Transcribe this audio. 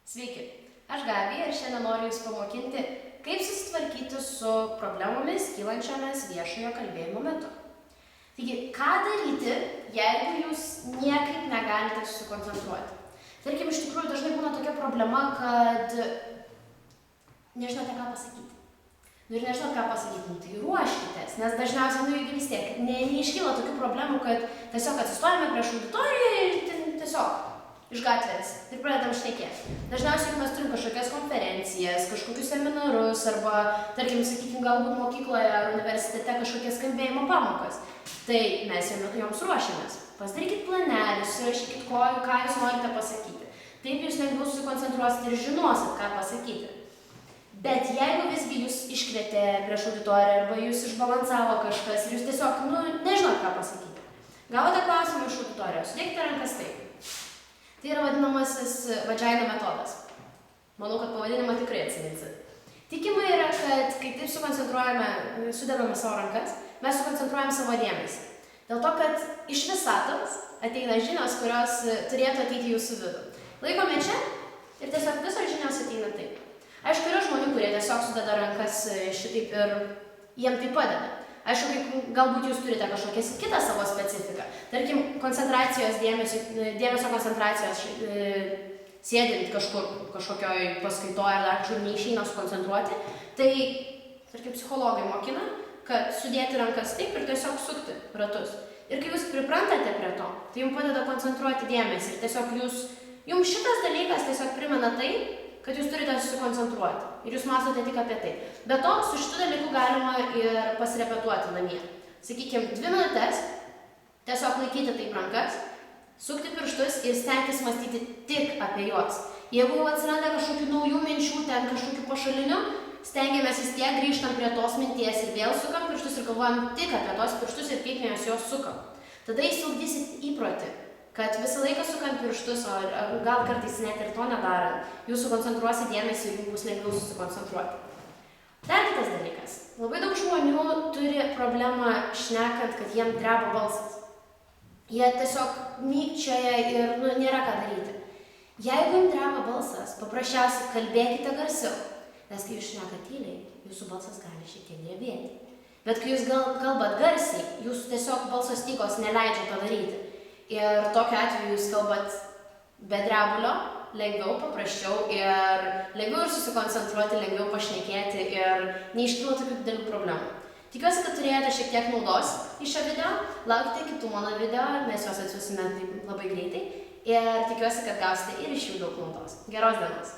Sveiki, aš Gabija ir šiandien noriu Jūs pamokinti, kaip susitvarkyti su problemomis kylančiomis viešojo kalbėjimo metu. Taigi, ką daryti, jeigu Jūs niekaip negalite susikoncentruoti? Tarkim, iš tikrųjų dažnai būna tokia problema, kad nežinote, ką pasakyti. Ir nežinot, ką pasakyti, tai ruoškitės, nes dažniausiai, juk vis tiek, neiškyla tokių problemų, kad tiesiog atsistojame prieš auditoriją ir tiesiog iš gatvės ir pradedam šnekėti. Dažniausiai mes turim kažkokias konferencijas, kažkokius seminarus arba, tarkim, sakykime, galbūt mokykloje ar universitete kažkokias kalbėjimo pamokas. Tai mes joms ruošiamės. Pasidarykit planelį, surašykit, ką Jūs norite pasakyti. Taip Jūs lengviau susikoncentruosit ir žinosit, ką pasakyti. Bet jeigu visgi Jūs iškvietė prieš auditoriją arba Jūs išbalansavo kažkas ir Jūs tiesiog, nežinot, ką pasakyti. Gavote klausimą iš auditorijos, sudėkite rankas taip. Tai yra vadinamasis vadžiaino metodas. Manau, kad pavadinimą tikrai atsiminsit. Tikima yra, kad kai taip sukoncentruojame, sudedame savo rankas, mes sukoncentruojame savo dėmesį. Dėl to, kad iš visatos ateina žinios, kurios turėtų ateiti Jūsų vidų. Laikome čia ir tiesiog visos žinios ateina taip. Aišku, yra žmonių, kurie tiesiog sudeda rankas šitaip ir jiem tai padeda. Aišku, galbūt Jūs turite kažkokią kitą savo specifiką. Tarkim, dėmesio koncentracijos sėdint kažkokioj paskaitoje ar dar kažkur neišeina sukoncentruoti, tai, tarkim, psichologai mokina, kad sudėti rankas taip ir tiesiog sukti ratus. Ir kai Jūs priprantate prie to, tai Jums padeda koncentruoti dėmesį. Ir tiesiog Jums šitas dalykas tiesiog primena tai, kad Jūs turite susikoncentruoti. Ir Jūs mąstote tik apie tai. Be to, su šitu dalyku galima ir pasirepetuoti namie. Sakykime, 2 minutės tiesiog laikyti taip rankas, sukti pirštus ir stengtis mąstyti tik apie juos. Jeigu jau atsiranda kažkokių naujų minčių, ten kažkokių pašalinių, stengiamės vis tiek grįžtam prie tos minties ir vėl sukam pirštus ir galvojam tik apie tos pirštus ir kaip mes juos sukam. Tada įsiugdysit įprotį, kad visą laiką sukant pirštus, o gal kartais net ir to nedarant, Jūs sukoncentruosit dėmesį ir Jums bus lengviau susikoncentruoti. Dar kitas dalykas. Labai daug žmonių turi problemą šnekant, kad jiem dreba balsas. Jie tiesiog mykčioja ir nėra ką daryti. Jeigu jums dreba balsas, paprasčiausiai kalbėkite garsiau, nes kai Jūs šnekat tyliai, Jūsų balsas gali šiek tiek drebėti. Bet kai Jūs kalbat garsiai, Jūsų tiesiog balso stygos neleidžia to daryti. Ir tokiu atveju Jūs kalbat be drebulio, lengviau, paprasčiau ir lengviau ir susikoncentruoti, lengviau pašnekėti ir neiškyla tokių didelių problemų. Tikiuosi, kad turėjote šiek tiek naudos iš šio video, laukite kitų mano video, mes juos atsiųsime labai greitai ir tikiuosi, kad gausite ir iš jų daug naudos. Geros dienos!